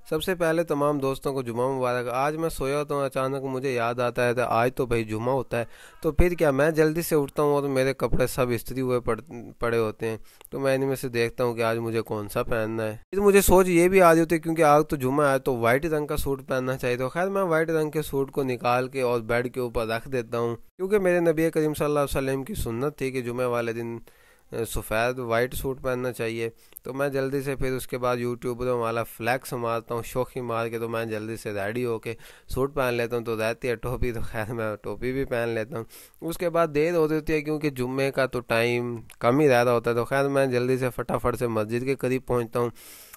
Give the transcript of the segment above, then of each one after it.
सबसे पहले तमाम दोस्तों को जुमा मुबारक। आज मैं सोया होता हूँ, अचानक मुझे याद आता है तो आज तो भाई जुमा होता है। तो फिर क्या, मैं जल्दी से उठता हूँ और मेरे कपड़े सब इस्त्री हुए पड़े होते हैं। तो मैं इनमें से देखता हूँ कि आज मुझे कौन सा पहनना है। फिर मुझे सोच ये भी आ रही होती है क्योंकि आज तो जुमा है तो वाइट रंग का सूट पहनना चाहिए। तो खैर मैं वाइट रंग के सूट को निकाल के और बेड के ऊपर रख देता हूँ, क्योंकि मेरे नबी करीम सल्लल्लाहु अलैहि वसल्लम की सुन्नत थी कि जुमे वाले दिन सफ़ेद वाइट सूट पहनना चाहिए। तो मैं जल्दी से फिर उसके बाद यूट्यूब पर वाला फ्लैक्स मारता हूँ, शौकी मार के। तो मैं जल्दी से रेडी होके सूट पहन लेता हूँ। तो रहती है टोपी, तो खैर मैं टोपी भी पहन लेता हूँ। उसके बाद देर हो रही होती है क्योंकि जुम्मे का तो टाइम कम ही रह रहा होता है। तो खैर मैं जल्दी से फटाफट से मस्जिद के करीब पहुँचता हूँ।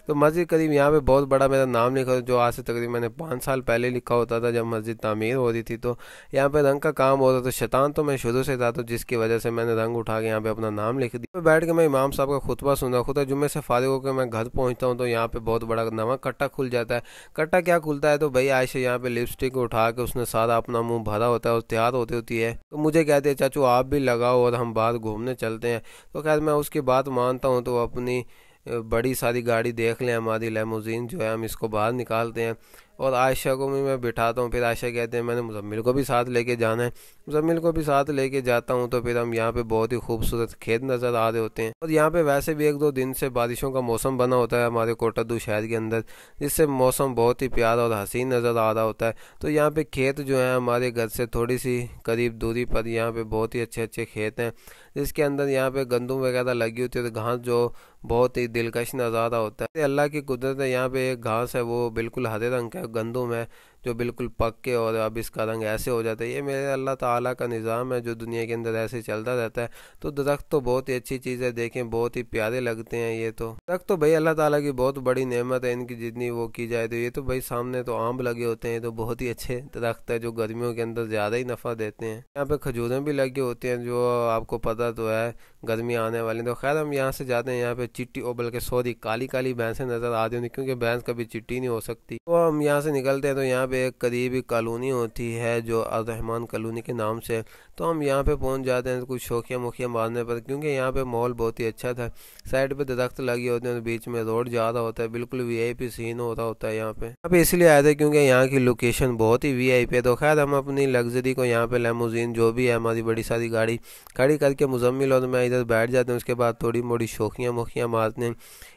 तो मस्जिद करीब यहाँ पे बहुत बड़ा मेरा नाम लिखा जो आज से तकरीबन मैंने 5 साल पहले लिखा होता था जब मस्जिद तामीर हो रही थी। तो यहाँ पे रंग का काम हो रहा था। शैतान तो मैं शुरू से था, तो जिसकी वजह से मैंने रंग उठा के यहाँ पे अपना नाम लिख दिया। तो बैठ के मैं इमाम साहब का खुतबा सुना। खुदा जुम्मे से फारिग होकर मैं घर पहुँचता हूँ तो यहाँ पे बहुत बड़ा नवा कट्टा खुल जाता है। कट्टा क्या खुलता है, तो भाई आयशा यहाँ पे लिपस्टिक उठा के उसने सारा अपना मुँह भरा होता है और तैयार होती है। तो मुझे कहते हैं चाचू आप भी लगाओ और हम बाहर घूमने चलते हैं। तो खैर मैं उसकी बात मानता हूँ। तो अपनी बड़ी सारी गाड़ी देख लें, हमारी लेमोजीन जो है, हम इसको बाहर निकालते हैं और आयशा को भी मैं बिठाता हूँ। फिर आयशा कहते हैं मैंने मुजम्मिल को भी साथ लेके जाना है। मुजम्मिल को भी साथ लेके जाता हूँ। तो फिर हम यहाँ पे बहुत ही खूबसूरत खेत नज़र आ रहे होते हैं और यहाँ पे वैसे भी 1-2 दिन से बारिशों का मौसम बना होता है हमारे कोटद्दू शहर के अंदर, जिससे मौसम बहुत ही प्यारा और हसीन नज़र आ रहा होता है। तो यहाँ पे खेत जो है हमारे घर से थोड़ी सी करीब दूरी पर यहाँ पे बहुत ही अच्छे अच्छे खेत हैं, जिसके अंदर यहाँ पे गंदम वगैरह लगी होती है। तो घास जो बहुत ही दिलकश नज़ारा होता है। अल्लाह की कुदरत है, यहाँ पे एक घास है वो बिल्कुल हरे रंग का गंदम है जो बिल्कुल पक के और अब इसका रंग ऐसे हो जाता है। ये मेरे अल्लाह ताला का निज़ाम है जो दुनिया के अंदर ऐसे चलता रहता है। तो दरख्त तो बहुत ही अच्छी चीज़ है, देखें बहुत ही प्यारे लगते हैं। ये तो दरख्त तो भाई अल्लाह ताला की बहुत बड़ी नेमत है, इनकी जितनी वो की जाए। तो ये तो भाई सामने तो आम लगे होते हैं, तो बहुत ही अच्छे दरख्त है जो गर्मियों के अंदर ज़्यादा ही नफ़ा देते हैं। यहाँ पे खजूरें भी लगी होती हैं जो आपको पता तो है गर्मी आने वाली। तो खैर हम यहाँ से जाते हैं। यहाँ पे चिट्टी ओ बल्कि सॉरी काली काली भैंसें नज़र आ रही होंगी क्योंकि भैंस कभी चिट्टी नहीं हो सकती। तो हम यहाँ से निकलते हैं। तो यहाँ पे एक करीबी कॉलोनी होती है जो अर्रहमान कॉलोनी के नाम से। तो हम यहाँ पे पहुँच जाते हैं कुछ शौकिया मुखिया मारने पर, क्योंकि यहाँ पे माहौल बहुत ही अच्छा था। साइड पे दरख्त लगे होते हैं, बीच में रोड जा रहा होता है, बिल्कुल VIP सीन हो रहा होता है। यहाँ पे इसलिए आए थे क्योंकि यहाँ की लोकेशन बहुत ही VIP है। तो खैर हम अपनी लग्जरी को यहाँ पे लेमोजीन जो भी है हमारी बड़ी सारी गाड़ी खड़ी करके मुजम्मिल और मैं इधर बैठ जाते हैं। उसके बाद थोड़ी मोड़ी शौकियाँ मुखियाँ मारते हैं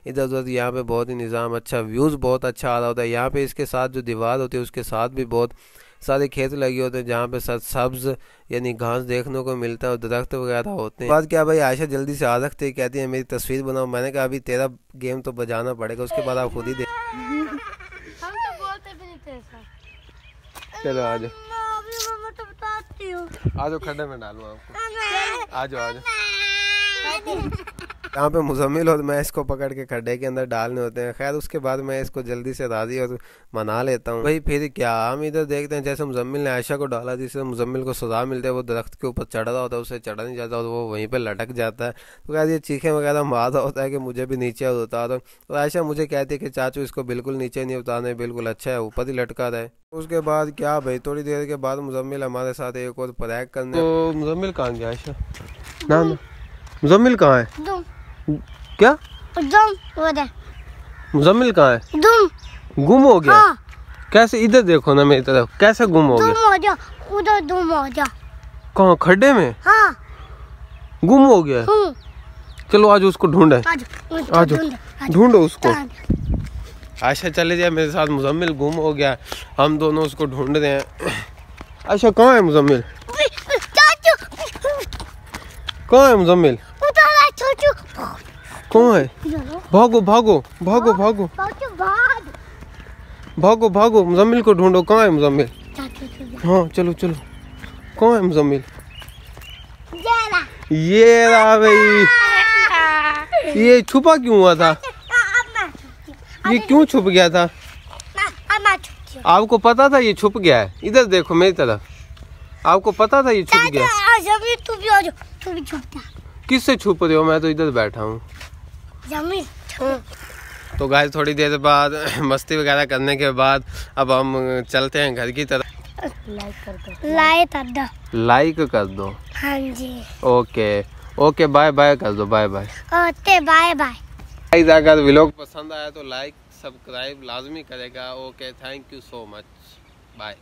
इधर उधर। यहाँ पे बहुत ही निज़ाम अच्छा, व्यूज़ बहुत अच्छा आ रहा होता है। यहाँ पे इसके साथ जो दीवार होती है उसके साथ भी बहुत सारे खेत लगे होते हैं जहाँ पे सब्ज यानी घास देखने को मिलता है और दरख्त वगैरह होते हैं। बात क्या भाई, आयशा जल्दी से आ रखते कहती है मेरी तस्वीर बनाओ। मैंने कहा अभी तेरा गेम तो बजाना पड़ेगा, उसके बाद आप खुद ही देख। चलो आ जाओ, आ जाओ खड्डे में डालूँ आपको, आ जाओ। यहाँ पे मुजम्मिल और मैं इसको पकड़ के खड्डे के अंदर डालने होते हैं। खैर उसके बाद मैं इसको जल्दी से राजी और मना लेता हूँ। भाई फिर क्या, हम इधर देखते हैं जैसे मुजम्मिल ने आयशा को डाला, जिससे मुजम्मिल को सजा मिलती है। वो दरख्त के ऊपर चढ़ रहा होता है, उसे चढ़ा नहीं जाता और वो वहीं पे लटक जाता है। तो खैर ये चीखें वगैरह मार रहा होता है कि मुझे भी नीचे उतारो। तो आयशा मुझे कहती है कि चाचू इसको बिल्कुल नीचे नहीं उतारने, बिल्कुल अच्छा है ऊपर ही लटका रहे। उसके बाद क्या भाई, थोड़ी देर के बाद मुजम्मिल हमारे साथ एक और प्रैग करने। तो मुजम्मिल कहाँ गया आयशा? ना मुजम्मिल कहाँ है? क्या मुजम्मिल कहाँ है? गुम हो गया? हाँ। कैसे? इधर देखो ना मेरी तरफ, कैसे गुम हो गया? उधर गुम हो गया। कहाँ? खड्डे में? हाँ। गुम हो गया? चलो आज उसको ढूंढे, आज ढूंढो उसको। आयशा चले जाए मेरे साथ, मुजम्मिल गुम हो गया, हम दोनों उसको ढूंढ रहे हैं। आयशा कहाँ है मुजम्मिल? कहाँ है मुजम्मिल? कौन है? भागो भागो भागो भागो भागो भागो, मुजम्मिल को ढूंढो। कहाँ है मुजम्मिल? हाँ चलो चलो, कौन है मुजम्मिल? ये रहा भाई। ये छुपा क्यों हुआ था? ये क्यों छुप गया था? आपको पता था ये छुप गया है? इधर देखो मेरी तरफ, आपको पता था ये छुप गया? किससे छुप रहे हो? मैं तो इधर बैठा हूँ। तो गाइस थोड़ी देर बाद मस्ती वगैरह करने के बाद अब हम चलते हैं घर की तरफ। लाइक कर दो। हाँ जी। ओके बाय बाय कर दो, bye bye. Okay bye bye. अगर व्लॉग पसंद आया तो लाइक सब्सक्राइब लाजमी करेगा। Okay, thank you so much, bye.